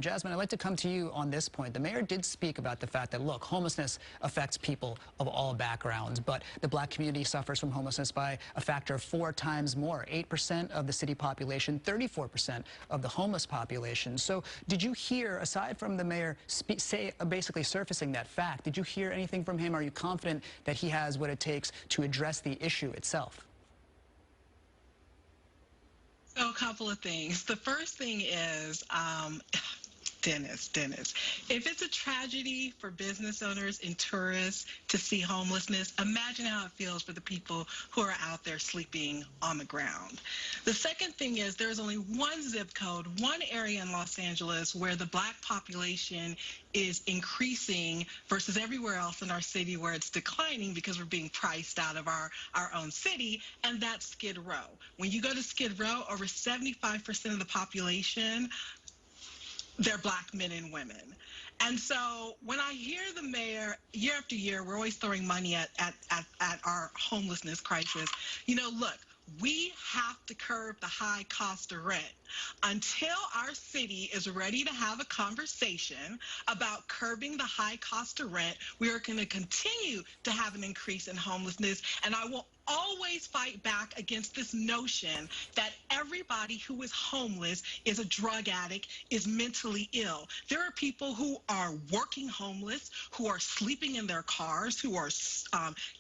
Jasmine, I'd like to come to you on this point. The mayor did speak about the fact that, look, homelessness affects people of all backgrounds, but the black community suffers from homelessness by a factor of 4 times more. 8% of the city population, 34% of the homeless population. So did you hear, aside from the mayor basically surfacing that fact, did you hear anything from him? Are you confident that he has what it takes to address the issue itself? So a couple of things. The first thing is, Dennis, if it's a tragedy for business owners and tourists to see homelessness, imagine how it feels for the people who are out there sleeping on the ground. The second thing is there's only one zip code, one area in Los Angeles where the black population is increasing versus everywhere else in our city where it's declining because we're being priced out of our own city, and that's Skid Row. When you go to Skid Row, over 75% of the population, they're black men and women. And so when I hear the mayor, year after year, we're always throwing money at our homelessness crisis. You know, look, we have to curb the high cost of rent. Until our city is ready to have a conversation about curbing the high cost of rent, we are going to continue to have an increase in homelessness. And I will always fight back against this notion that everybody who is homeless is a drug addict, is mentally ill. There are people who are working homeless, who are sleeping in their cars, who are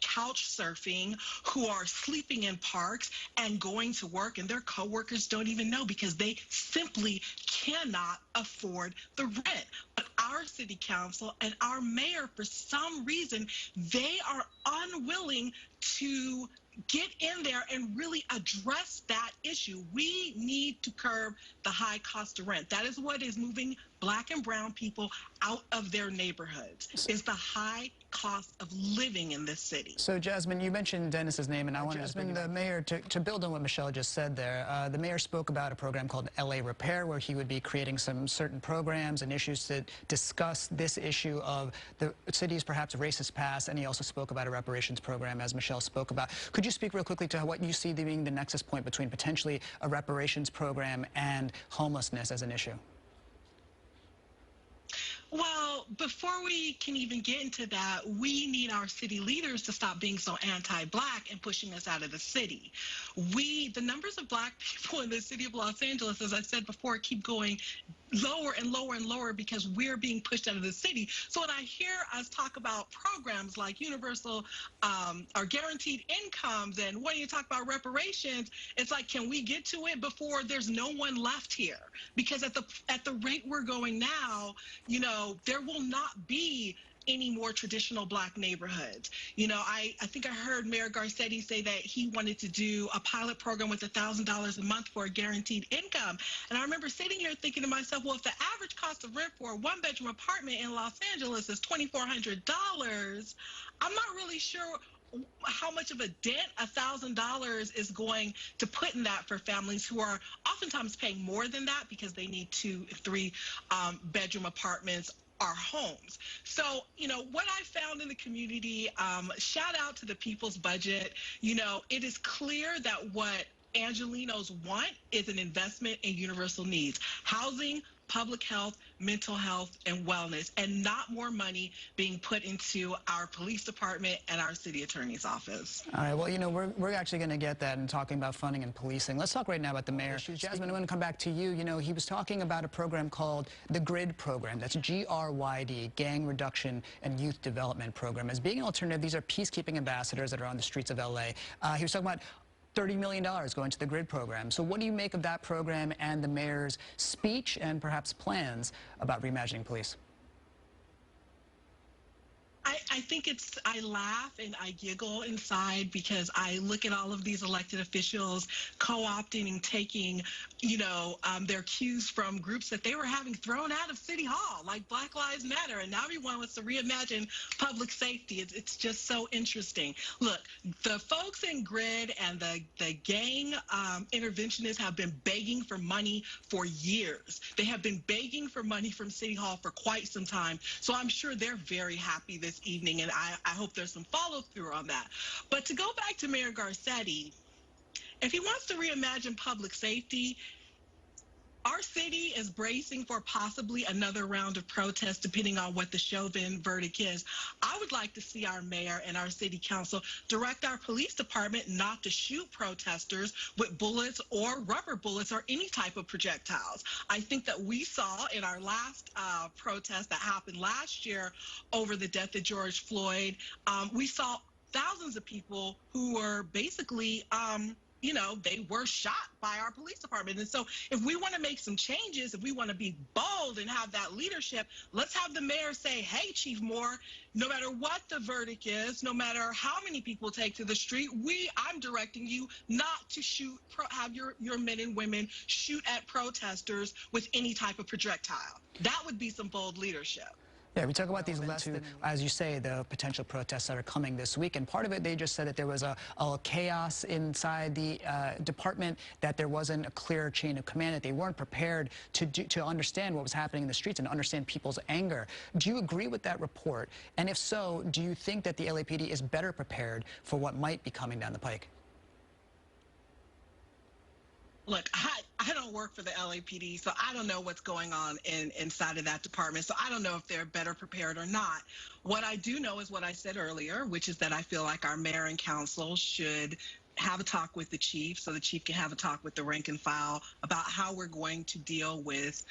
couch surfing, who are sleeping in parks and going to work, and their coworkers don't even know because they simply cannot afford the rent. But our city council and our mayor, for some reason, they are unwilling to get in there and really address that issue. We need to curb the high cost of rent. That is what is moving black and brown people out of their neighborhoods, is the high cost of living in this city. So, Jasmine, you mentioned Dennis's name, and I want the mayor to build on what Michelle just said there. The mayor spoke about a program called LA Repair, where he would be creating some certain programs and issues to discuss this issue of the city's perhaps racist past, and he also spoke about a reparations program, as Michelle spoke about. Could you speak real quickly to what you see being the nexus point between potentially a reparations program and homelessness as an issue? Well, before we can even get into that, we need our city leaders to stop being so anti-black and pushing us out of the city. The numbers of black people in the city of Los Angeles, as I said before, keep going lower and lower and lower because we're being pushed out of the city. So when I hear us talk about programs like universal or guaranteed incomes and when you talk about reparations, it's like, can we get to it before there's no one left here? Because at the rate we're going now, you know, there will not be any more traditional black neighborhoods. You know, I think I heard Mayor Garcetti say that he wanted to do a pilot program with $1,000 a month for a guaranteed income. And I remember sitting here thinking to myself, well, if the average cost of rent for a one-bedroom apartment in Los Angeles is $2,400, I'm not really sure how much of a dent $1,000 is going to put in that for families who are oftentimes paying more than that because they need 2, 3 bedroom apartments our homes. So, you know, what I found in the community, shout out to the People's Budget. You know, it is clear that what Angelenos want is an investment in universal needs: housing, public health, mental health, and wellness, and not more money being put into our police department and our city attorney's office. All right, well, you know, we're actually going to get that and talking about funding and policing. Let's talk right now about the mayor. Jasmine, I want to come back to you. You know, he was talking about a program called the GRID program. That's GRYD, Gang Reduction and Youth Development Program. As being an alternative, these are peacekeeping ambassadors that are on the streets of LA. He was talking about $30 million going to the GRID program. So what do you make of that program and the mayor's speech and perhaps plans about reimagining police? I think I laugh and I giggle inside because I look at all of these elected officials co-opting and taking, you know, their cues from groups that they were having thrown out of City Hall, like Black Lives Matter, and now everyone wants to reimagine public safety. It's just so interesting. Look, the folks in GRID and the gang interventionists have been begging for money for years. They have been begging for money from City Hall for quite some time, so I'm sure they're very happy this evening, and I hope there's some follow-through on that. But to go back to Mayor Garcetti, if he wants to reimagine public safety, Our city is bracing for possibly another round of protests, depending on what the Chauvin verdict is. I would like to see our mayor and our city council direct our police department not to shoot protesters with bullets or rubber bullets or any type of projectiles. I think that we saw in our last protest that happened last year over the death of George Floyd, we saw thousands of people who were basically they were shot by our police department. And so if we want to make some changes, if we want to be bold and have that leadership, let's have the mayor say, hey, Chief Moore, no matter what the verdict is, no matter how many people take to the street, I'm directing you not to have your men and women shoot at protesters with any type of projectile. That would be some bold leadership. Yeah, we talk about these less than, as you say, the potential protests that are coming this week. And part of it, they just said that there was a chaos inside the department, that there wasn't a clear chain of command, that they weren't prepared to understand what was happening in the streets and understand people's anger. Do you agree with that report? And if so, do you think that the LAPD is better prepared for what might be coming down the pike? Look, I don't work for the LAPD, so I don't know what's going on inside of that department. So I don't know if they're better prepared or not. What I do know is what I said earlier, which is that I feel like our mayor and council should have a talk with the chief so the chief can have a talk with the rank and file about how we're going to deal with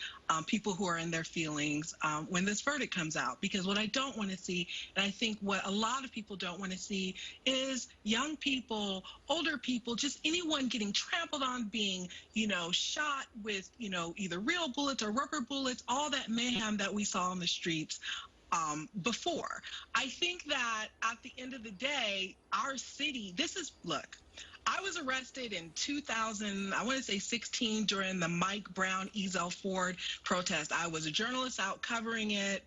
people who are in their feelings when this verdict comes out. Because what I don't want to see, and I think what a lot of people don't want to see, is young people, older people, just anyone getting trampled on, being, shot with, either real bullets or rubber bullets, all that mayhem that we saw on the streets before. I think that at the end of the day, our city, look, I was arrested in 2016 during the Mike Brown, Ezell Ford protest. I was a journalist out covering it.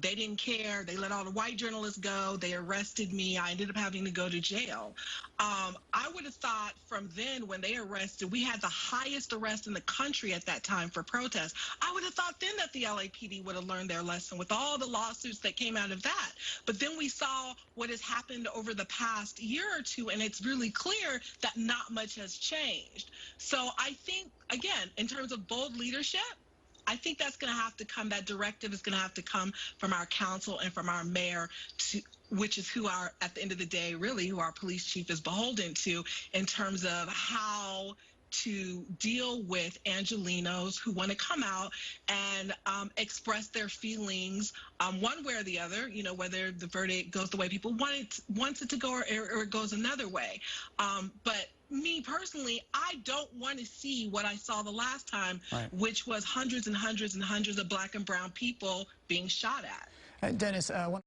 They didn't care. They let all the white journalists go. They arrested me. I ended up having to go to jail. I would have thought from then, when they arrested, we had the highest arrest in the country at that time for protests. I would have thought then that the LAPD would have learned their lesson with all the lawsuits that came out of that. But then we saw what has happened over the past year or two, and it's really clear that not much has changed. So I think, again, in terms of bold leadership, I think that's going to have to come, that directive is going to have to come from our council and from our mayor, which is who at the end of the day, really, who our police chief is beholden to in terms of how to deal with Angelenos who want to come out and express their feelings one way or the other, whether the verdict goes the way people wants it to go or it goes another way. But me personally, I don't want to see what I saw the last time, right, which was hundreds and hundreds and hundreds of black and brown people being shot at. Dennis,